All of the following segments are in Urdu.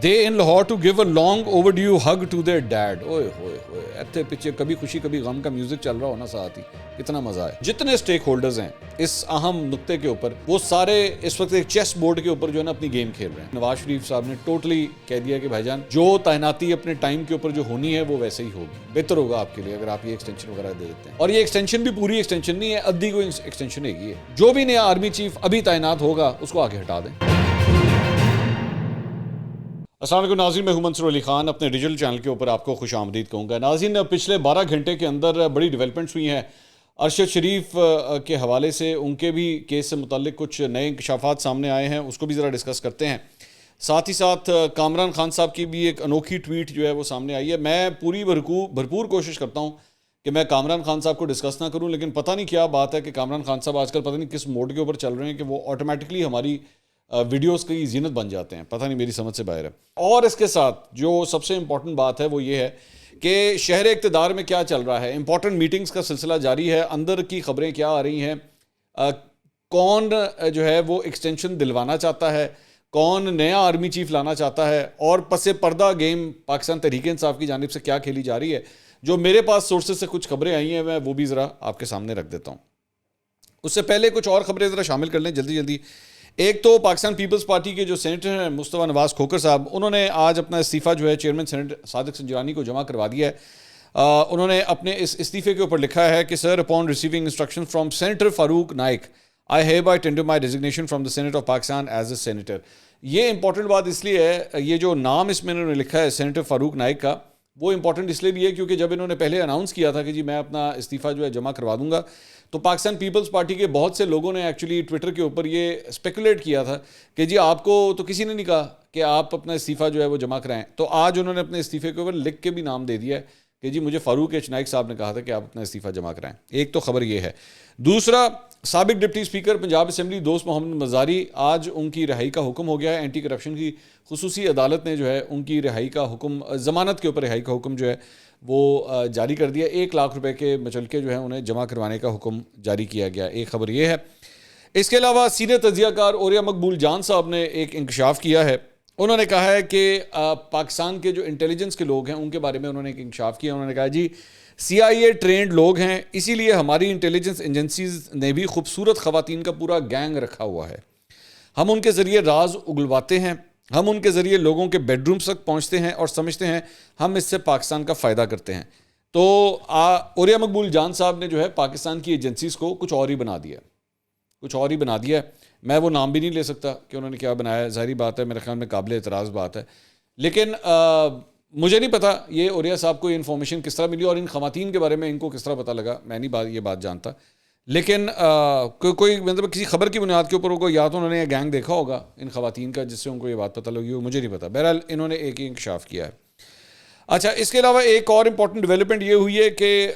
They in Lahore to give a long overdue hug to their dad. اوئے ہوئے ہوئے ایتھے پیچھے کبھی خوشی کبھی غم کا میوزک چل رہا ہو نا ساتھ ہی, کتنا مزہ ہے. جتنے سٹیک ہولڈرز ہیں اس اہم نقطے کے اوپر, وہ سارے اس وقت ایک چیس بورڈ کے اوپر جو ہے نا اپنی گیم کھیل رہے ہیں. نواز شریف صاحب نے ٹوٹلی کہہ دیا کہ بھائی جان جو تعیناتی اپنے ٹائم کے اوپر جو ہونی ہے وہ ویسے ہی ہوگی, بہتر ہوگا آپ کے لیے اگر آپ یہ ایکسٹینشن وغیرہ دے دیتے ہیں. اور یہ ایکسٹینشن بھی پوری ایکسٹینشن نہیں ہے, ادھی کوئی ایکسٹینشن ہے. جو بھی نیا آرمی چیف ابھی تعینات ہوگا اس کو آگے ہٹا دیں. السلام علیکم ناظرین, میں ہوں منصور علی خان, اپنے ڈیجیٹل چینل کے اوپر آپ کو خوش آمدید کہوں گا. ناظرین, پچھلے 12 گھنٹے کے اندر بڑی ڈیولپمنٹس ہوئی ہیں. ارشد شریف کے حوالے سے ان کے بھی کیس سے متعلق کچھ نئے انکشافات سامنے آئے ہیں, اس کو بھی ذرا ڈسکس کرتے ہیں. ساتھ ہی ساتھ کامران خان صاحب کی بھی ایک انوکھی ٹویٹ جو ہے وہ سامنے آئی ہے. میں پوری بھرپور کوشش کرتا ہوں کہ میں کامران خان صاحب کو ڈسکس نہ کروں, لیکن پتہ نہیں کیا بات ہے کہ کامران خان صاحب آج کل پتہ نہیں کس موڈ کے اوپر چل رہے ہیں کہ وہ آٹومیٹکلی ہماری ویڈیوز کی زینت بن جاتے ہیں. پتہ نہیں, میری سمجھ سے باہر ہے. اور اس کے ساتھ جو سب سے امپورٹنٹ بات ہے وہ یہ ہے کہ شہر اقتدار میں کیا چل رہا ہے. امپورٹنٹ میٹنگز کا سلسلہ جاری ہے, اندر کی خبریں کیا آ رہی ہیں, کون جو ہے وہ ایکسٹینشن دلوانا چاہتا ہے, کون نیا آرمی چیف لانا چاہتا ہے, اور پس پردہ گیم پاکستان تحریک انصاف کی جانب سے کیا کھیلی جا رہی ہے. جو میرے پاس سورسز سے کچھ خبریں آئی ہیں میں وہ بھی ذرا آپ کے سامنے رکھ دیتا ہوں. اس سے پہلے کچھ اور خبریں ذرا شامل کر لیں جلدی. ایک تو پاکستان پیپلز پارٹی کے جو سینیٹر ہیں مصطفیٰ نواز کھوکھر صاحب, انہوں نے آج اپنا استعفیٰ جو ہے چیئرمین سینٹ صادق سنجرانی کو جمع کروا دیا ہے. انہوں نے اپنے اس استعفے کے اوپر لکھا ہے کہ sir, upon receiving instruction from senator Farooq Naik I here tender my resignation from the senate of Pakistan as a senator. یہ امپورٹنٹ بات اس لیے ہے, یہ جو نام اس میں انہوں نے لکھا ہے سینیٹر فاروق نائک کا, وہ امپورٹنٹ اس لیے بھی ہے کیونکہ جب انہوں نے پہلے اناؤنس کیا تھا کہ جی میں اپنا استعفیٰ جو ہے جمع کروا دوں گا, تو پاکستان پیپلز پارٹی کے بہت سے لوگوں نے ایکچولی ٹویٹر کے اوپر یہ اسپیکولیٹ کیا تھا کہ جی آپ کو تو کسی نے نہیں کہا کہ آپ اپنا استعفیٰ جو ہے وہ جمع کرائیں. تو آج انہوں نے اپنے استعفے کے اوپر لکھ کے بھی نام دے دیا ہے کہ جی مجھے فاروق ایچ نائک صاحب نے کہا تھا کہ آپ اپنا استعفیٰ جمع کرائیں. ایک تو خبر یہ ہے. دوسرا, سابق ڈپٹی اسپیکر پنجاب اسمبلی دوست محمد مزاری, آج ان کی رہائی کا حکم ہو گیا ہے. اینٹی کرپشن کی خصوصی عدالت نے جو ہے ان کی رہائی کا حکم, ضمانت کے اوپر رہائی کا حکم جو ہے وہ جاری کر دیا. 1 لاکھ روپے کے مچلکے جو ہیں انہیں جمع کروانے کا حکم جاری کیا گیا. ایک خبر یہ ہے. اس کے علاوہ سینئر تجزیہ کار اوریا مقبول جان صاحب نے ایک انکشاف کیا ہے. انہوں نے کہا ہے کہ پاکستان کے جو انٹیلیجنس کے لوگ ہیں ان کے بارے میں انہوں نے ایک انکشاف کیا. انہوں نے کہا جی CIA ٹرینڈ لوگ ہیں, اسی لیے ہماری انٹیلیجنس ایجنسیز نے بھی خوبصورت خواتین کا پورا گینگ رکھا ہوا ہے. ہم ان کے ذریعے راز اگلواتے ہیں, ہم ان کے ذریعے لوگوں کے بیڈ رومز تک پہنچتے ہیں اور سمجھتے ہیں ہم اس سے پاکستان کا فائدہ کرتے ہیں. تو اوریا مقبول جان صاحب نے جو ہے پاکستان کی ایجنسیز کو کچھ اور ہی بنا دیا. میں وہ نام بھی نہیں لے سکتا کہ انہوں نے کیا بنایا ہے, ظاہری بات ہے, میرے خیال میں قابل اعتراض بات ہے. لیکن مجھے نہیں پتا یہ اوریا صاحب کو یہ انفارمیشن کس طرح ملی اور ان خواتین کے بارے میں ان کو کس طرح پتہ لگا, میں نہیں یہ بات جانتا. لیکن کوئی مطلب کسی خبر کی بنیاد کے اوپر کو یا تو انہوں نے یہ گینگ دیکھا ہوگا ان خواتین کا جس سے ان کو یہ بات پتہ لگی ہو, مجھے نہیں پتا. بہرحال انہوں نے ایک ہی انکشاف کیا ہے. اچھا, اس کے علاوہ ایک اور امپورٹنٹ ڈیولپمنٹ یہ ہوئی ہے کہ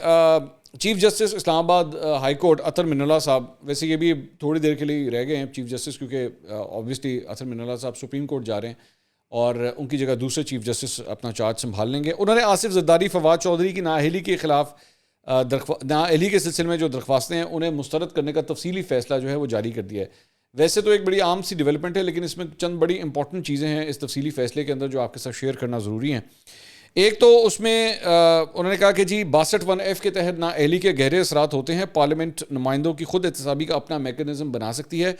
چیف جسٹس اسلام آباد ہائی کورٹ اطہر من اللہ صاحب, ویسے یہ بھی تھوڑی دیر کے لیے رہ گئے ہیں چیف جسٹس کیونکہ آبویسلی اطہر من اللہ صاحب سپریم کورٹ جا رہے ہیں اور ان کی جگہ دوسرے چیف جسٹس اپنا چارج سنبھال لیں گے. انہوں نے آصف زرداری, فواد چودھری کی نااہلی کے خلاف نااہلی کے سلسلے میں جو درخواستیں ہیں انہیں مسترد کرنے کا تفصیلی فیصلہ جو ہے وہ جاری کر دیا ہے. ویسے تو ایک بڑی عام سی ڈیولپمنٹ ہے, لیکن اس میں چند بڑی امپورٹنٹ چیزیں ہیں اس تفصیلی فیصلے کے اندر جو آپ کے ساتھ شیئر کرنا ضروری ہیں. ایک تو اس میں انہوں نے کہا کہ جی 62(1)F کے تحت نااہلی کے گہرے اثرات ہوتے ہیں, پارلیمنٹ نمائندوں کی خود احتسابی کا اپنا میکانزم بنا سکتی ہے.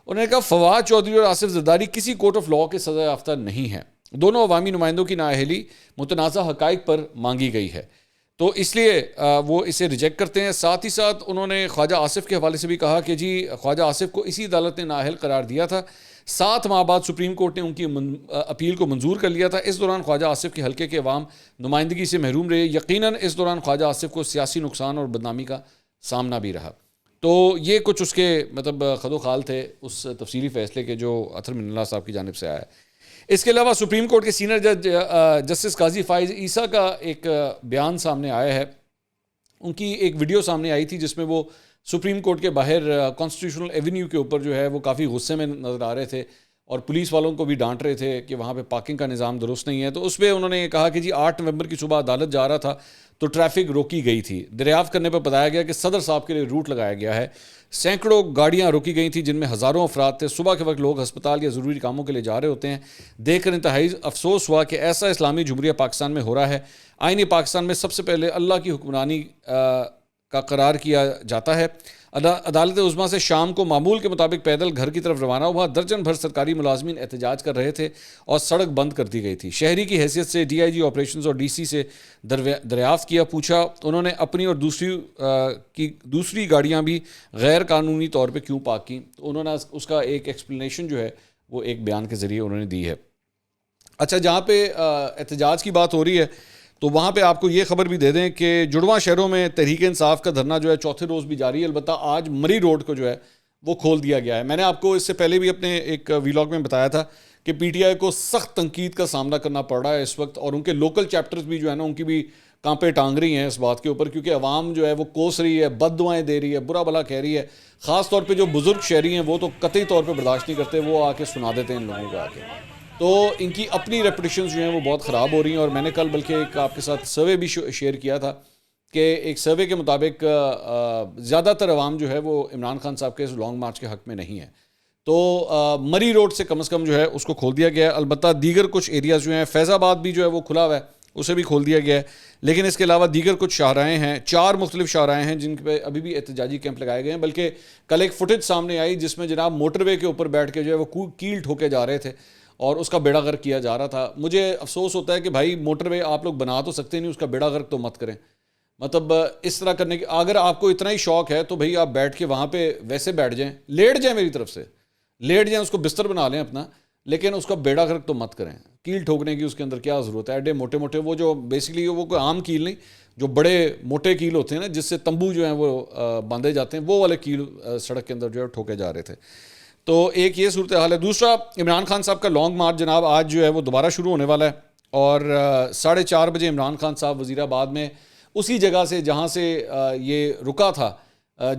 انہوں نے کہا فواد چودھری اور آصف زرداری کسی کورٹ آف لاء کے سزا یافتہ نہیں ہیں, دونوں عوامی نمائندوں کی نااہلی متنازع حقائق پر مانگی گئی ہے, تو اس لیے وہ اسے ریجیکٹ کرتے ہیں. ساتھ ہی ساتھ انہوں نے خواجہ آصف کے حوالے سے بھی کہا کہ جی خواجہ آصف کو اسی عدالت نے نااہل قرار دیا تھا, 7 ماہ بعد سپریم کورٹ نے ان کی اپیل کو منظور کر لیا تھا. اس دوران خواجہ آصف کے حلقے کے عوام نمائندگی سے محروم رہے. یقیناً اس دوران خواجہ آصف کو سیاسی نقصان اور بدنامی کا سامنا بھی رہا. تو یہ کچھ اس کے مطلب خد و خال تھے اس تفصیلی فیصلے کے جو اطہر من اللہ صاحب کی جانب سے آیا ہے. اس کے علاوہ سپریم کورٹ کے سینئر جج جسٹس قاضی فائز عیسیٰ کا ایک بیان سامنے آیا ہے. ان کی ایک ویڈیو سامنے آئی تھی جس میں وہ سپریم کورٹ کے باہر کانسٹیٹیوشنل ایونیو کے اوپر جو ہے وہ کافی غصے میں نظر آ رہے تھے اور پولیس والوں کو بھی ڈانٹ رہے تھے کہ وہاں پہ پارکنگ کا نظام درست نہیں ہے. تو اس پہ انہوں نے یہ کہا کہ جی 8 نومبر کی صبح عدالت جا رہا تھا تو ٹریفک روکی گئی تھی. دریافت کرنے پر بتایا گیا کہ صدر صاحب کے لیے روٹ لگایا گیا ہے. سینکڑوں گاڑیاں روکی گئی تھیں جن میں ہزاروں افراد تھے. صبح کے وقت لوگ ہسپتال یا ضروری کاموں کے لیے جا رہے ہوتے ہیں. دیکھ کر انتہائی افسوس ہوا کہ ایسا اسلامی جمہوریہ پاکستان میں ہو رہا ہے. آئین پاکستان میں سب سے پہلے اللہ کی حکمرانی کا قرار کیا جاتا ہے. عدالت عظمیٰ سے شام کو معمول کے مطابق پیدل گھر کی طرف روانہ ہوا. درجن بھر سرکاری ملازمین احتجاج کر رہے تھے اور سڑک بند کر دی گئی تھی. شہری کی حیثیت سے ڈی آئی جی آپریشنز اور ڈی سی سے دریافت کیا, پوچھا انہوں نے اپنی اور دوسری گاڑیاں بھی غیر قانونی طور پہ کیوں پارک کی. تو انہوں نے اس کا ایک ایکسپلینیشن جو ہے وہ ایک بیان کے ذریعے انہوں نے دی ہے. اچھا, جہاں پہ احتجاج کی بات ہو رہی ہے تو وہاں پہ آپ کو یہ خبر بھی دے دیں کہ جڑواں شہروں میں تحریک انصاف کا دھرنا جو ہے چوتھے روز بھی جاری ہے. البتہ آج مری روڈ کو جو ہے وہ کھول دیا گیا ہے. میں نے آپ کو اس سے پہلے بھی اپنے ایک ویلاگ میں بتایا تھا کہ پی ٹی آئی کو سخت تنقید کا سامنا کرنا پڑ رہا ہے اس وقت, اور ان کے لوکل چیپٹرز بھی جو ہے نا ان کی بھی کانپے ٹانگ رہی ہیں اس بات کے اوپر, کیونکہ عوام جو ہے وہ کوس رہی ہے, بد دعائیں دے رہی ہے, برا بھلا کہہ رہی ہے. خاص طور پہ جو بزرگ شہری ہیں وہ تو قطعی طور پہ برداشت نہیں کرتے, وہ آ کے سنا دیتے ہیں ان لوگوں کو آ کے. تو ان کی اپنی ریپوٹیشنز جو ہیں وہ بہت خراب ہو رہی ہیں. اور میں نے کل بلکہ ایک آپ کے ساتھ سروے بھی شیئر کیا تھا کہ ایک سروے کے مطابق زیادہ تر عوام جو ہے وہ عمران خان صاحب کے اس لانگ مارچ کے حق میں نہیں ہے. تو مری روڈ سے کم از کم جو ہے اس کو کھول دیا گیا ہے. البتہ دیگر کچھ ایریاز جو ہیں, فیض آباد بھی جو ہے وہ کھلا ہوا ہے, اسے بھی کھول دیا گیا ہے. لیکن اس کے علاوہ دیگر کچھ شاہراہیں ہیں, 4 مختلف شاہراہیں ہیں جن پہ ابھی بھی احتجاجی کیمپ لگائے گئے ہیں. بلکہ کل ایک فوٹیج سامنے آئی جس میں جناب موٹر وے کے اوپر بیٹھ کے جو ہے وہ کیل ٹھوکے جا رہے تھے اور اس کا بیڑا غرق کیا جا رہا تھا. مجھے افسوس ہوتا ہے کہ بھائی موٹر وے آپ لوگ بنا تو سکتے نہیں, اس کا بیڑا غرق تو مت کریں. مطلب اس طرح کرنے کی اگر آپ کو اتنا ہی شوق ہے تو بھئی آپ بیٹھ کے وہاں پہ ویسے بیٹھ جائیں, لیٹ جائیں, میری طرف سے لیٹ جائیں, اس کو بستر بنا لیں اپنا, لیکن اس کا بیڑا غرق تو مت کریں. کیل ٹھوکنے کی اس کے اندر کیا ضرورت ہے؟ ایڈے موٹے موٹے وہ جو بیسکلی وہ کوئی عام کیل نہیں, جو بڑے موٹے کیل ہوتے ہیں نا جس سے تمبو جو ہیں وہ باندھے جاتے ہیں, وہ والے کیل سڑک کے اندر جو ہے ٹھوکے جا رہے تھے. تو ایک یہ صورتحال ہے. دوسرا, عمران خان صاحب کا لانگ مارچ جناب آج جو ہے وہ دوبارہ شروع ہونے والا ہے, اور 4:30 بجے عمران خان صاحب وزیر آباد میں اسی جگہ سے جہاں سے یہ رکا تھا,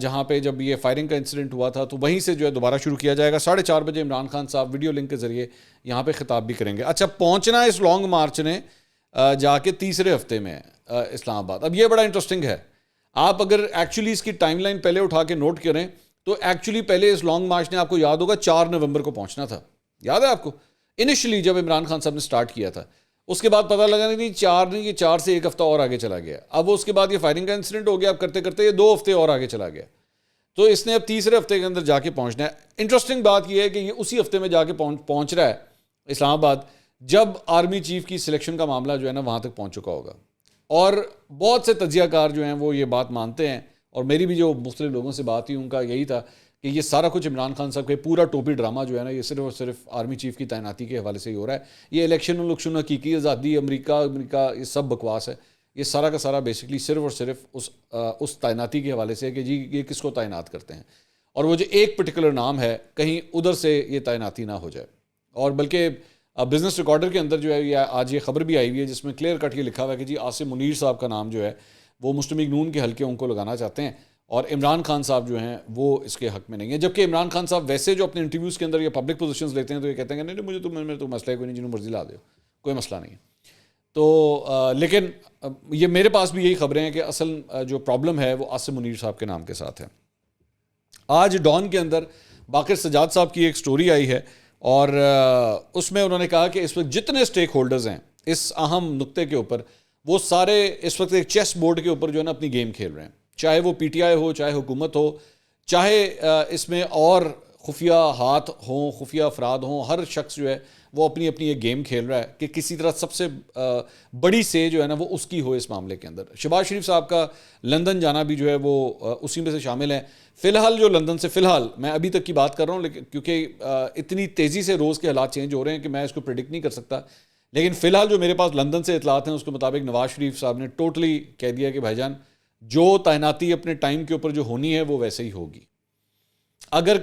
جہاں پہ جب یہ فائرنگ کا انسیڈنٹ ہوا تھا, تو وہیں سے جو ہے دوبارہ شروع کیا جائے گا. 4:30 بجے عمران خان صاحب ویڈیو لنک کے ذریعے یہاں پہ خطاب بھی کریں گے. اچھا, پہنچنا اس لانگ مارچ نے جا کے تیسرے ہفتے میں اسلام آباد. اب یہ بڑا انٹرسٹنگ ہے, آپ اگر ایکچولی اس کی ٹائم لائن پہلے اٹھا کے نوٹ کریں تو ایکچولی پہلے اس لانگ مارچ نے آپ کو یاد ہوگا 4 نومبر کو پہنچنا تھا. یاد ہے آپ کو انیشلی جب عمران خان صاحب نے سٹارٹ کیا تھا, اس کے بعد پتہ لگا نہیں 4 نہیں, یہ 4 سے 1 ہفتہ اور آگے چلا گیا. اب اس کے بعد یہ فائرنگ کا انسیڈنٹ ہو گیا, اب کرتے کرتے یہ 2 ہفتے اور آگے چلا گیا. تو اس نے اب تیسرے ہفتے کے اندر جا کے پہنچنا ہے. انٹرسٹنگ بات یہ ہے کہ یہ اسی ہفتے میں جا کے پہنچ رہا ہے اسلام آباد جب آرمی چیف کی سلیکشن کا معاملہ جو ہے نا وہاں تک پہنچ چکا ہوگا. اور بہت سے تجزیہ کار جو ہیں وہ یہ بات مانتے ہیں, اور میری بھی جو مختلف لوگوں سے بات ہوئی ان کا یہی تھا کہ یہ سارا کچھ عمران خان صاحب کا پورا ٹوپی ڈرامہ جو ہے نا یہ صرف اور صرف آرمی چیف کی تعیناتی کے حوالے سے ہی ہو رہا ہے. یہ الیکشن حقیقی آزادی, امریکہ یہ سب بکواس ہے. یہ سارا کا سارا بیسکلی صرف اور صرف اس تعیناتی کے حوالے سے ہے کہ جی یہ کس کو تعینات کرتے ہیں, اور وہ جو ایک پرٹیکولر نام ہے کہیں ادھر سے یہ تعیناتی نہ ہو جائے. اور بلکہ بزنس ریکارڈر کے اندر جو ہے آج یہ خبر بھی آئی ہوئی ہے جس میں کلیئر کٹ یہ لکھا ہوا ہے کہ جی عاصم منیر صاحب کا نام جو ہے وہ مسلم لیگ نون کے حلقے ان کو لگانا چاہتے ہیں, اور عمران خان صاحب جو ہیں وہ اس کے حق میں نہیں ہیں. جبکہ عمران خان صاحب ویسے جو اپنے انٹرویوز کے اندر یہ پبلک پوزیشنز لیتے ہیں تو یہ کہتے ہیں کہ نہیں مجھے تو مسئلہ ہے کوئی نہیں, جنہوں مرضی لا دو, کوئی مسئلہ نہیں ہے. تو لیکن یہ میرے پاس بھی یہی خبریں ہیں کہ اصل جو پرابلم ہے وہ عاصم منیر صاحب کے نام کے ساتھ ہے. آج ڈان کے اندر باقر سجاد صاحب کی ایک سٹوری آئی ہے, اور اس میں انہوں نے کہا کہ اس وقت جتنے سٹیک ہولڈرز ہیں اس اہم نقطے کے اوپر وہ سارے اس وقت ایک چیس بورڈ کے اوپر جو ہے نا اپنی گیم کھیل رہے ہیں, چاہے وہ پی ٹی آئی ہو, چاہے حکومت ہو, چاہے اس میں اور خفیہ ہاتھ ہوں, خفیہ افراد ہوں. ہر شخص جو ہے وہ اپنی اپنی ایک گیم کھیل رہا ہے کہ کسی طرح سب سے بڑی سے جو ہے نا وہ اس کی ہو اس معاملے کے اندر. شہباز شریف صاحب کا لندن جانا بھی جو ہے وہ اسی میں سے شامل ہے. فی الحال جو لندن سے, فی الحال میں ابھی تک کی بات کر رہا ہوں لیکن کیونکہ اتنی تیزی سے روز کے حالات چینج ہو رہے ہیں کہ میں اس کو پریڈکٹ نہیں کر سکتا, لیکن فی الحال جو میرے پاس لندن سے اطلاعات ہیں اس کے مطابق نواز شریف صاحب نے ٹوٹلی کہہ دیا کہ بھائی جان جو تعیناتی اپنے ٹائم کے اوپر جو ہونی ہے وہ ویسے ہی ہوگی. اگر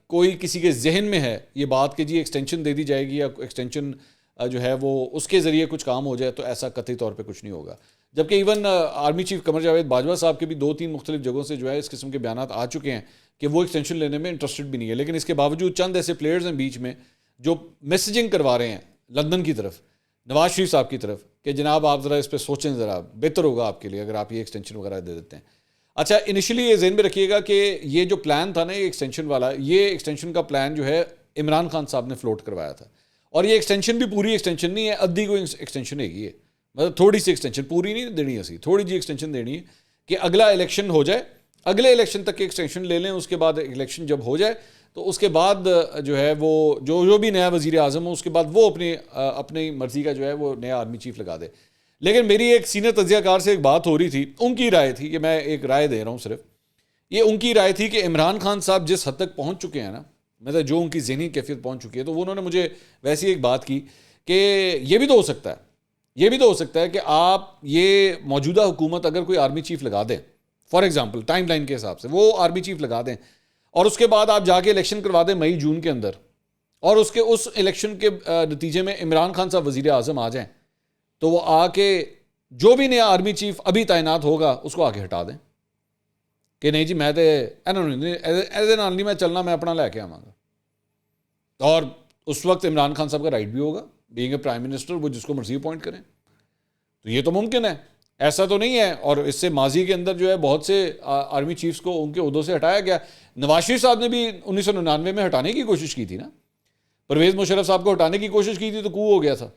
کوئی کسی کے ذہن میں ہے یہ بات کہ جی ایکسٹینشن دے دی جائے گی یا ایکسٹینشن جو ہے وہ اس کے ذریعے کچھ کام ہو جائے, تو ایسا قطعی طور پہ کچھ نہیں ہوگا. جبکہ even army chief Qamar Javed Bajwa صاحب کے بھی 2-3 مختلف جگہوں سے جو ہے اس قسم کے بیانات آ چکے ہیں کہ وہ ایکسٹینشن لینے میں انٹرسٹڈ بھی نہیں ہے. لیکن اس کے باوجود چند ایسے پلیئرز ہیں بیچ میں جو میسیجنگ کروا رہے ہیں لندن کی طرف, نواز شریف صاحب کی طرف, کہ جناب آپ ذرا اس پہ سوچیں, ذرا بہتر ہوگا آپ کے لیے اگر آپ یہ ایکسٹینشن وغیرہ دے دیتے ہیں. اچھا, انیشلی یہ ذہن میں رکھیے گا کہ یہ جو پلان تھا نا یہ ایکسٹینشن والا, یہ ایکسٹینشن کا پلان جو ہے عمران خان صاحب نے فلوٹ کروایا تھا. اور یہ ایکسٹینشن بھی پوری ایکسٹینشن نہیں ہے, ادھی کوئی ایکسٹینشن ہے یہ, مطلب تھوڑی سی ایکسٹینشن, پوری نہیں دینی ہے, تھوڑی جی ایکسٹینشن دینی ہے کہ اگلا الیکشن ہو جائے, اگلے الیکشن تک کے ایکسٹینشن لے لیں, اس کے بعد الیکشن جب ہو جائے تو اس کے بعد جو ہے وہ جو بھی نیا وزیر اعظم ہو اس کے بعد وہ اپنی مرضی کا جو ہے وہ نیا آرمی چیف لگا دے. لیکن میری ایک سینئر تجزیہ کار سے ایک بات ہو رہی تھی, ان کی رائے تھی, کہ میں ایک رائے دے رہا ہوں صرف, یہ ان کی رائے تھی کہ عمران خان صاحب جس حد تک پہنچ چکے ہیں نا, مطلب جو ان کی ذہنی کیفیت پہنچ چکی ہے, تو انہوں نے مجھے ویسی ایک بات کی کہ یہ بھی تو ہو سکتا ہے, یہ بھی تو ہو سکتا ہے کہ آپ یہ موجودہ حکومت اگر کوئی آرمی چیف لگا دیں, فار ایگزامپل ٹائم لائن کے حساب سے وہ آرمی چیف لگا دیں, اور اس کے بعد آپ جا کے الیکشن کروا دیں مئی جون کے اندر, اور اس الیکشن کے نتیجے میں عمران خان صاحب وزیر اعظم آ جائیں, تو وہ آ کے جو بھی نیا آرمی چیف ابھی تعینات ہوگا اس کو آ کے ہٹا دیں کہ نہیں جی میں تو ایز این آنلی میں چلنا, میں اپنا لے کے آواں گا. اور اس وقت عمران خان صاحب کا رائٹ بھی ہوگا بینگ اے پرائم منسٹر, وہ جس کو مرضی اپوائنٹ کریں. تو یہ تو ممکن ہے, ایسا تو نہیں ہے. اور اس سے ماضی کے اندر جو ہے بہت سے آرمی چیفز کو ان کے عہدوں سے ہٹایا گیا. نواز شریف صاحب نے بھی 1999 میں ہٹانے کی کوشش کی تھی نا, پرویز مشرف صاحب کو ہٹانے کی کوشش کی تھی تو کو ہو گیا تھا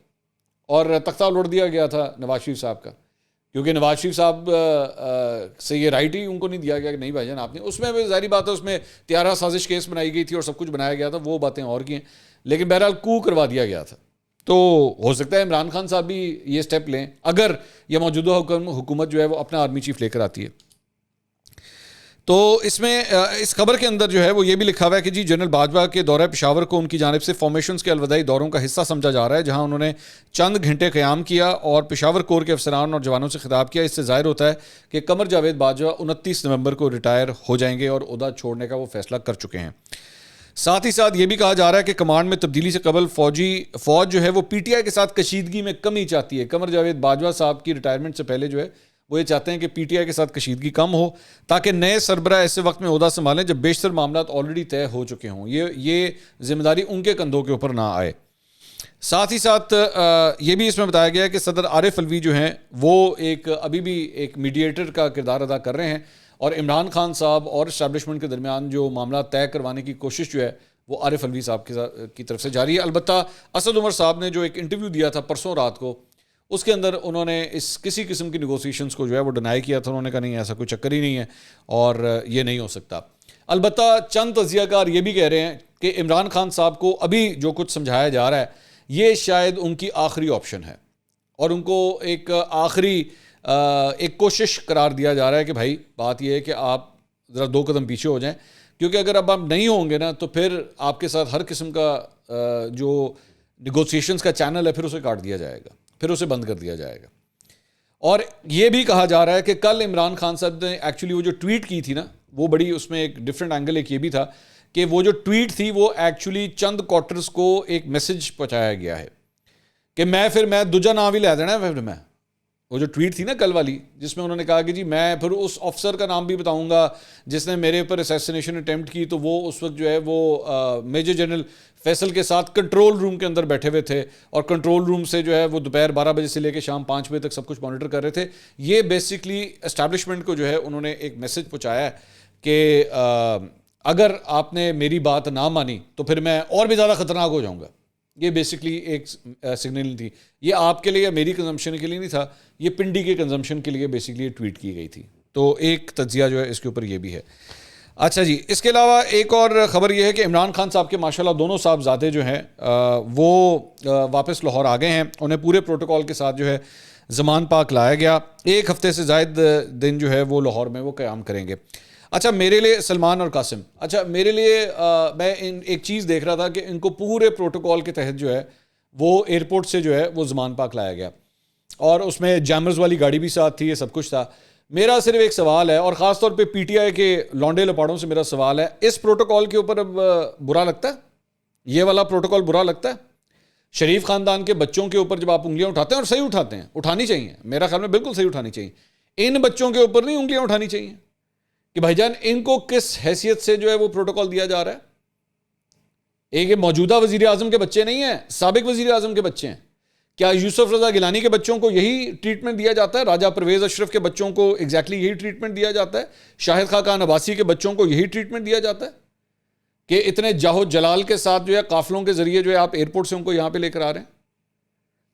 اور تختہ الٹ دیا گیا تھا نواز شریف صاحب کا, کیونکہ نواز شریف صاحب سے یہ رائٹ ہی ان کو نہیں دیا گیا کہ نہیں بھائی جان آپ نے, اس میں ظاہری بات ہے اس میں طیارہ سازش کیس بنائی گئی تھی اور سب کچھ بنایا گیا تھا, وہ باتیں اور کی ہیں, لیکن بہرحال کو کروا دیا گیا تھا. تو ہو سکتا ہے عمران خان صاحب بھی یہ سٹیپ لیں اگر یہ موجودہ حکومت جو ہے وہ اپنا آرمی چیف لے کر آتی ہے. تو اس میں اس خبر کے اندر جو ہے وہ یہ بھی لکھا ہوا ہے کہ جی جنرل باجوہ کے دورہ پشاور کو ان کی جانب سے فارمیشنز کے الوداعی دوروں کا حصہ سمجھا جا رہا ہے, جہاں انہوں نے چند گھنٹے قیام کیا اور پشاور کور کے افسران اور جوانوں سے خطاب کیا. اس سے ظاہر ہوتا ہے کہ قمر جاوید باجوہ 29 نومبر کو ریٹائر ہو جائیں گے اور عہدہ چھوڑنے کا وہ فیصلہ کر چکے ہیں. ساتھ ہی ساتھ یہ بھی کہا جا رہا ہے کہ کمانڈ میں تبدیلی سے قبل فوج جو ہے وہ پی ٹی آئی کے ساتھ کشیدگی میں کمی چاہتی ہے. قمر جاوید باجوہ صاحب کی ریٹائرمنٹ سے پہلے جو ہے وہ یہ چاہتے ہیں کہ پی ٹی آئی کے ساتھ کشیدگی کم ہو تاکہ نئے سربراہ ایسے وقت میں عہدہ سنبھالیں جب بیشتر معاملات آلریڈی طے ہو چکے ہوں, یہ ذمہ داری ان کے کندھوں کے اوپر نہ آئے. ساتھ ہی ساتھ یہ بھی اس میں بتایا گیا ہے کہ صدر عارف الوی جو ہیں وہ ابھی بھی ایک میڈیٹر کا کردار ادا کر رہے ہیں, اور عمران خان صاحب اور اسٹیبلشمنٹ کے درمیان جو معاملات طے کروانے کی کوشش جو ہے وہ عارف الوی صاحب کی طرف سے جاری ہے. البتہ اسد عمر صاحب نے جو ایک انٹرویو دیا تھا پرسوں رات کو, اس کے اندر انہوں نے کسی قسم کی نیگوسیشنز کو جو ہے وہ ڈینائی کیا تھا. انہوں نے کہا نہیں ایسا کوئی چکر ہی نہیں ہے اور یہ نہیں ہو سکتا. البتہ چند تجزیہ کار یہ بھی کہہ رہے ہیں کہ عمران خان صاحب کو ابھی جو کچھ سمجھایا جا رہا ہے یہ شاید ان کی آخری آپشن ہے, اور ان کو ایک آخری ایک کوشش قرار دیا جا رہا ہے کہ بھائی بات یہ ہے کہ آپ ذرا 2 قدم پیچھے ہو جائیں, کیونکہ اگر اب آپ نہیں ہوں گے نا تو پھر آپ کے ساتھ ہر قسم کا جو نیگوسیشنز کا چینل ہے پھر اسے کاٹ دیا جائے گا, پھر اسے بند کر دیا جائے گا. اور یہ بھی کہا جا رہا ہے کہ کل عمران خان صاحب نے ایکچولی وہ جو ٹویٹ کی تھی نا وہ بڑی, اس میں ایک ڈفرینٹ اینگل ایک یہ بھی تھا کہ وہ جو ٹویٹ تھی وہ ایکچولی چند کوارٹرز کو ایک میسج پہنچایا گیا ہے کہ میں دوجا نام ہی لے دینا ہے. پھر میں وہ جو ٹویٹ تھی نا کل والی جس میں انہوں نے کہا کہ جی میں پھر اس آفسر کا نام بھی بتاؤں گا جس نے میرے اوپر اسیسینیشن اٹیمپٹ کی, تو وہ اس وقت جو ہے وہ میجر جنرل فیصل کے ساتھ کنٹرول روم کے اندر بیٹھے ہوئے تھے, اور کنٹرول روم سے جو ہے وہ دوپہر 12 بجے سے لے کے شام 5 بجے تک سب کچھ مانیٹر کر رہے تھے. یہ بیسکلی اسٹیبلشمنٹ کو جو ہے انہوں نے ایک میسج پہنچایا ہے کہ اگر آپ نے میری بات نہ مانی تو پھر میں اور بھی زیادہ خطرناک ہو جاؤں گا. یہ بیسکلی ایک سگنل تھی, یہ آپ کے لیے یا میری کنزمپشن کے لیے نہیں تھا, یہ پنڈی کے کنزمپشن کے لیے بیسکلی ٹویٹ کی گئی تھی. تو ایک تجزیہ جو ہے اس کے اوپر یہ بھی ہے. اچھا جی, اس کے علاوہ ایک اور خبر یہ ہے کہ عمران خان صاحب کے ماشاءاللہ دونوں صاحبزادے جو ہیں وہ واپس لاہور آ گئے ہیں. انہیں پورے پروٹوکول کے ساتھ جو ہے زمان پاک لایا گیا. 1 ہفتے سے زائد دن جو ہے وہ لاہور میں وہ قیام کریں گے. اچھا میرے لیے سلمان اور قاسم, اچھا میرے لیے میں ایک چیز دیکھ رہا تھا کہ ان کو پورے پروٹوکول کے تحت جو ہے وہ ایئرپورٹ سے جو ہے وہ زمان پاک لایا گیا, اور اس میں جیمرز والی گاڑی بھی ساتھ تھی, یہ سب کچھ تھا. میرا صرف ایک سوال ہے, اور خاص طور پہ پی ٹی آئی کے لونڈے لپاڑوں سے میرا سوال ہے, اس پروٹوکول کے اوپر اب برا لگتا ہے, یہ والا پروٹوکول برا لگتا ہے؟ شریف خاندان کے بچوں کے اوپر جب آپ انگلیاں اٹھاتے ہیں، اور صحیح اٹھاتے ہیں، اٹھانی چاہیے، میرا خیال میں بالکل صحیح اٹھانی چاہیے، ان بچوں کے اوپر نہیں انگلیاں اٹھانی چاہیے کہ بھائی جان ان کو کس حیثیت سے جو ہے وہ پروٹوکول دیا جا رہا ہے. ایک یہ موجودہ وزیر اعظم کے بچے نہیں ہیں، سابق وزیر اعظم کے بچے ہیں. کیا یوسف رضا گیلانی کے بچوں کو یہی ٹریٹمنٹ دیا جاتا ہے؟ راجہ پرویز اشرف کے بچوں کو ایگزیکٹلی یہی ٹریٹمنٹ دیا جاتا ہے؟ شاہد خاقان عباسی کے بچوں کو یہی ٹریٹمنٹ دیا جاتا ہے کہ اتنے جاہو جلال کے ساتھ جو ہے قافلوں کے ذریعے جو ہے آپ ایئرپورٹ سے ان کو یہاں پہ لے کر آ رہے ہیں؟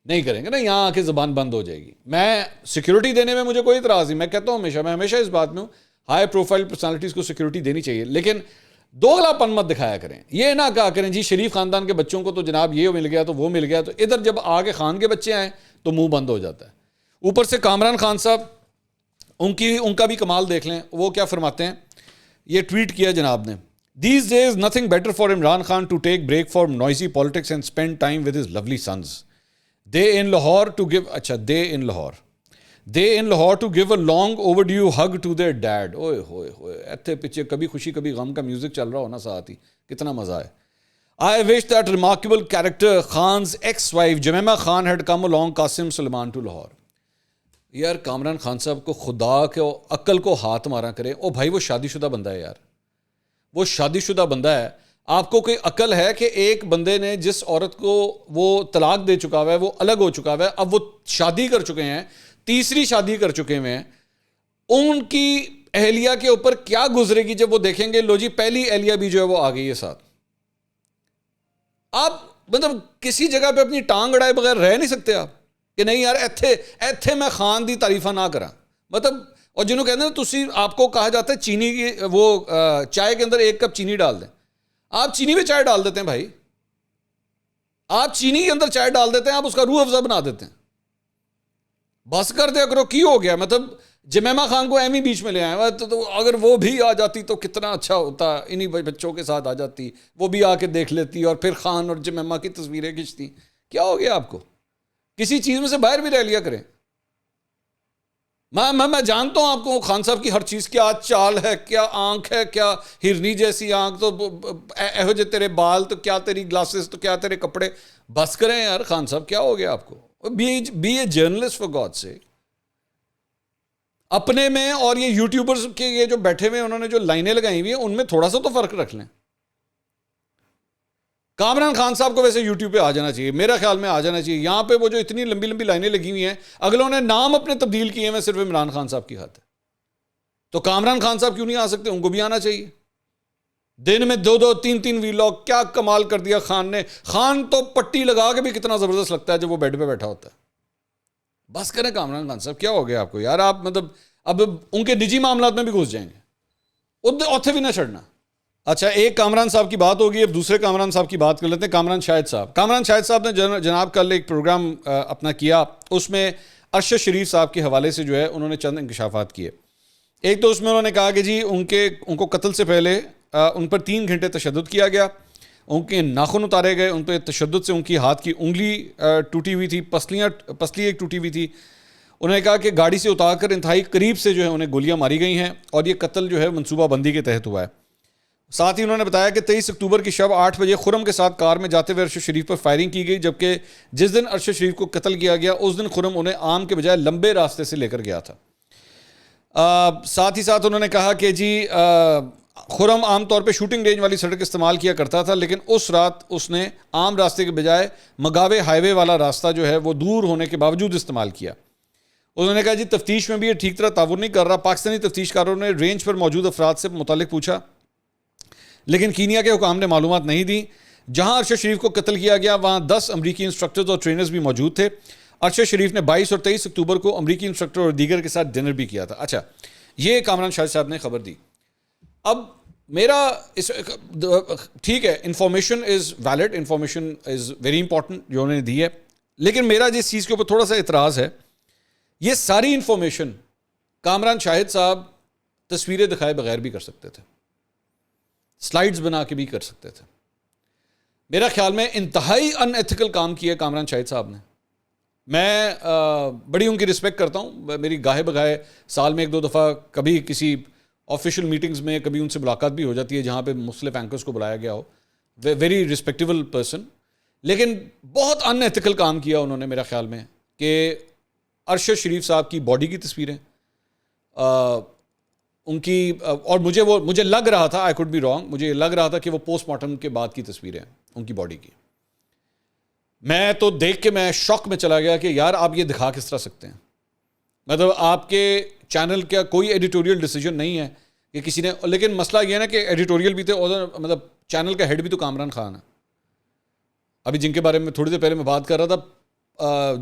نہیں کریں گے نا، یہاں آ کے زبان بند ہو جائے گی. میں سیکیورٹی دینے میں مجھے کوئی اعتراض نہیں، میں کہتا ہوں میں ہمیشہ اس بات میں ہوں ہائی پروفائل پرسنالٹیز کو سیکیورٹی دینی چاہیے، لیکن دوغلا پن مت دکھایا کریں. یہ نہ کہا کریں جی شریف خاندان کے بچوں کو تو جناب یہ مل گیا تو وہ مل گیا، تو ادھر جب آگے خان کے بچے آئیں تو منہ بند ہو جاتا ہے. اوپر سے کامران خان صاحب ان کا بھی کمال دیکھ لیں، وہ کیا فرماتے ہیں. یہ ٹویٹ کیا جناب نے، These days nothing better for Imran Khan to take break from noisy politics and spend time with his lovely sons. They in Lahore to give a long overdue hug to their dad. اوئے ہوئے ہوئے، ایتھے پیچھے کبھی خوشی کبھی غم کا میوزک چل رہا ہونا ساتھ ہی، کتنا مزہ ہے. I wish that remarkable character Khan's ex-wife Jamima Khan had come along Qasim Sulaiman to Lahore. یار کامران خان صاحب کو خدا کو عقل کو ہاتھ مارا کرے. او بھائی وہ شادی شدہ بندہ ہے یار، وہ شادی شدہ بندہ ہے. آپ کو کوئی عقل ہے کہ ایک بندے نے جس عورت کو وہ طلاق دے چکا ہوا ہے، وہ الگ ہو چکا ہوا ہے، اب وہ شادی کر چکے ہیں، تیسری شادی کر چکے ہوئے ہیں، ان کی اہلیہ کے اوپر کیا گزرے گی جب وہ دیکھیں گے لو جی پہلی اہلیہ بھی جو ہے وہ آ گئی ہے ساتھ. آپ مطلب کسی جگہ پہ اپنی ٹانگ اڑائے بغیر رہ نہیں سکتے آپ کہ نہیں یار ایتھے میں خان دی تعریفہ نہ کرا. مطلب اور جنہوں کہتے ہیں تسی، آپ کو کہا جاتا ہے چینی کی وہ چائے کے اندر 1 کپ چینی ڈال دیں، آپ چینی میں چائے ڈال دیتے ہیں بھائی، آپ چینی کے اندر چائے ڈال دیتے ہیں، آپ اس کا روح افزا بنا دیتے ہیں. بس کر دیا کرو، کی ہو گیا. مطلب جمیمہ خان کو ایم ہی بیچ میں لے آئے، تو اگر وہ بھی آ جاتی تو کتنا اچھا ہوتا، انہی بچوں کے ساتھ آ جاتی، وہ بھی آ کے دیکھ لیتی اور پھر خان اور جمیمہ کی تصویریں کھینچتی. کیا ہو گیا آپ کو؟ کسی چیز میں سے باہر بھی رہ لیا کریں. میں جانتا ہوں آپ کو خان صاحب کی ہر چیز، کیا چال ہے، کیا آنکھ ہے، کیا ہرنی جیسی آنکھ، تو ایہو جے تیرے بال، تو کیا تیری گلاسز، تو کیا تیرے کپڑے. بس کریں یار خان صاحب، کیا ہو گیا آپ کو؟ Be a journalist for God sake. اپنے میں اور یہ یوٹیوبرز کے یہ جو بیٹھے ہوئے انہوں نے جو لائنیں لگائی ہوئی ہیں ان میں تھوڑا سا تو فرق رکھ لیں. کامران خان صاحب کو ویسے یوٹیوب پہ آ جانا چاہیے، میرا خیال میں آ جانا چاہیے. یہاں پہ وہ جو اتنی لمبی لمبی لائنیں لگی ہوئی ہیں، اگلوں نے نام اپنے تبدیل کیے ہیں، صرف عمران خان صاحب کی خاطر. تو کامران خان صاحب کیوں نہیں آ سکتے؟ ان کو بھی آنا چاہیے. دن میں 2 3 ویلاگ، کیا کمال کر دیا خان نے. خان تو پٹی لگا کے بھی کتنا زبردست لگتا ہے جب وہ بیڈ پہ بیٹھا ہوتا ہے. بس کریں کامران خان صاحب، کیا ہو گیا آپ کو یار؟ آپ مطلب اب ان کے نجی معاملات میں بھی گھس جائیں گے، اتنے بھی نہ چڑھنا. اچھا، ایک کامران صاحب کی بات ہوگی، اب دوسرے کامران صاحب کی بات کر لیتے ہیں. کامران شاہد صاحب نے جناب کل ایک پروگرام اپنا کیا، اس میں ارشد شریف صاحب کے حوالے سے جو ہے انہوں نے چند انکشافات کیے. ایک تو اس میں انہوں نے کہا کہ جی ان کو قتل سے پہلے ان پر 3 گھنٹے تشدد کیا گیا، ان کے ناخن اتارے گئے، ان پہ تشدد سے ان کی ہاتھ کی انگلی ٹوٹی ہوئی تھی، پسلی ایک ٹوٹی ہوئی تھی. انہوں نے کہا کہ گاڑی سے اتار کر انتہائی قریب سے جو ہے انہیں گولیاں ماری گئی ہیں، اور یہ قتل جو ہے منصوبہ بندی کے تحت ہوا ہے. ساتھ ہی انہوں نے بتایا کہ 23 اکتوبر کی شب 8 بجے خرم کے ساتھ کار میں جاتے ہوئے ارشد شریف پر فائرنگ کی گئی، جبکہ جس دن ارشد شریف کو قتل کیا گیا اس دن خرم انہیں عام کے بجائے لمبے راستے سے لے کر گیا تھا. ساتھ ہی ساتھ انہوں نے کہا کہ جی خرم عام طور پہ شوٹنگ رینج والی سڑک استعمال کیا کرتا تھا، لیکن اس رات اس نے عام راستے کے بجائے مگاوے ہائی وے والا راستہ جو ہے وہ دور ہونے کے باوجود استعمال کیا. انہوں نے کہا جی تفتیش میں بھی یہ ٹھیک طرح تعاون نہیں کر رہا. پاکستانی تفتیش کاروں نے رینج پر موجود افراد سے متعلق پوچھا، لیکن کینیا کے حکام نے معلومات نہیں دی. جہاں ارشد شریف کو قتل کیا گیا وہاں 10 امریکی انسٹرکٹرز اور ٹرینرز بھی موجود تھے. ارشد شریف نے 22 اور 23 اکتوبر کو امریکی انسٹرکٹر اور دیگر کے ساتھ ڈنر بھی کیا تھا. اچھا، یہ کامران شاہد صاحب نے خبر دی. اب میرا ٹھیک ہے، information is valid, information is very important جو انہوں نے دی ہے، لیکن میرا جس چیز کے اوپر تھوڑا سا اعتراض ہے، یہ ساری انفارمیشن کامران شاہد صاحب تصویریں دکھائے بغیر بھی کر سکتے تھے، سلائیڈز بنا کے بھی کر سکتے تھے. میرا خیال میں انتہائی ان ایتھیکل کام کیا کامران شاہد صاحب نے. میں بڑی ان کی رسپیکٹ کرتا ہوں، میری گاہے بگاہے سال میں 1-2 دفعہ کبھی کسی آفیشیل میٹنگز میں کبھی ان سے ملاقات بھی ہو جاتی ہے جہاں پہ مختلف اینکرز کو بلایا گیا ہو. Very respectable person. لیکن بہت ان ایتھیکل کام کیا انہوں نے میرا خیال میں کہ ارشد شریف صاحب کی باڈی کی تصویریں ان کی اور مجھے لگ رہا تھا, آئی کوڈ بی رانگ, مجھے لگ رہا تھا کہ وہ پوسٹ مارٹم کے بعد کی تصویریں ہیں ان کی باڈی کی. میں تو دیکھ کے میں شوق میں چلا گیا کہ یار آپ یہ دکھا کس طرح سکتے ہیں. مطلب آپ کے چینل کا کوئی ایڈیٹوریل ڈیسیجن نہیں ہے کہ کسی نے, لیکن مسئلہ یہ ہے نا کہ ایڈیٹوریل بھی تھے, مطلب چینل کا ہیڈ بھی تو کامران خان ہے, ابھی جن کے بارے میں تھوڑی دیر پہلے میں بات کر رہا تھا.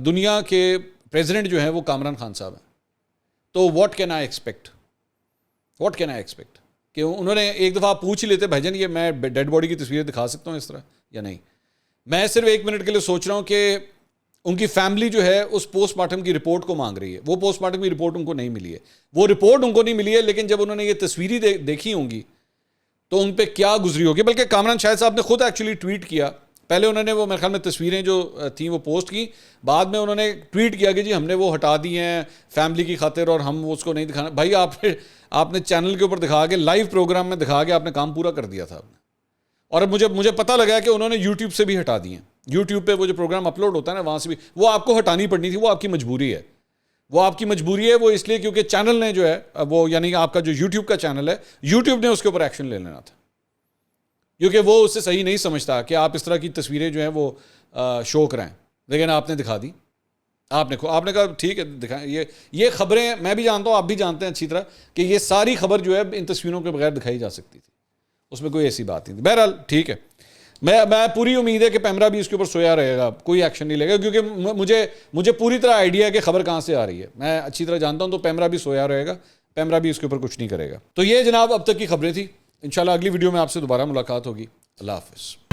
دنیا کے پریزیڈنٹ جو ہیں وہ کامران خان صاحب ہیں. تو واٹ کین آئی ایکسپیکٹ کہ انہوں نے ایک دفعہ پوچھ ہی لیتے بھائی جان یہ میں ڈیڈ باڈی کی تصویریں دکھا سکتا ہوں اس طرح یا نہیں. میں صرف 1 منٹ کے لیے سوچ رہا ہوں کہ ان کی فیملی جو ہے اس پوسٹ مارٹم کی رپورٹ کو مانگ رہی ہے. وہ پوسٹ مارٹم کی رپورٹ ان کو نہیں ملی ہے, وہ رپورٹ ان کو نہیں ملی ہے, لیکن جب انہوں نے یہ تصویری دیکھی ہوں گی تو ان پہ کیا گزری ہوگی. بلکہ کامران شاہد صاحب نے خود ایکچولی ٹویٹ کیا. پہلے انہوں نے وہ میرے خیال میں تصویریں جو تھیں وہ پوسٹ کی, بعد میں انہوں نے ٹویٹ کیا کہ جی ہم نے وہ ہٹا دی ہیں فیملی کی خاطر اور ہم اس کو نہیں دکھانا. بھائی آپ نے چینل کے اوپر دکھا کے, لائیو پروگرام میں دکھا کے آپ نے کام پورا کر دیا تھا. اور مجھے پتہ لگا کہ انہوں نے یوٹیوب سے بھی ہٹا دی ہیں. یوٹیوب پہ وہ جو پروگرام اپلوڈ ہوتا ہے نا وہاں سے بھی وہ آپ کو ہٹانی پڑنی تھی. وہ آپ کی مجبوری ہے. وہ اس لیے کیونکہ چینل نے جو ہے وہ, یعنی آپ کا جو یوٹیوب کا چینل ہے, یوٹیوب نے اس کے اوپر ایکشن لے لینا تھا, کیونکہ وہ اسے صحیح نہیں سمجھتا کہ آپ اس طرح کی تصویریں جو ہیں وہ شو کرائیں. لیکن آپ نے دکھا دی. آپ نے کہا ٹھیک ہے دکھائیں. یہ خبریں میں بھی جانتا ہوں, آپ بھی جانتے ہیں اچھی طرح کہ یہ ساری خبر جو ہے ان تصویروں کے بغیر دکھائی جا سکتی تھی. اس میں کوئی ایسی بات نہیں تھی. بہرحال ٹھیک ہے, میں پوری امید ہے کہ پیمرا بھی اس کے اوپر سویا رہے گا, کوئی ایکشن نہیں لے گا, کیونکہ مجھے پوری طرح آئیڈیا ہے کہ خبر کہاں سے آ رہی ہے. میں اچھی طرح جانتا ہوں. تو پیمرا بھی سویا رہے گا, پیمرا بھی اس کے اوپر کچھ نہیں کرے گا. تو یہ جناب اب تک کی خبریں تھی. انشاءاللہ اگلی ویڈیو میں آپ سے دوبارہ ملاقات ہوگی. اللہ حافظ.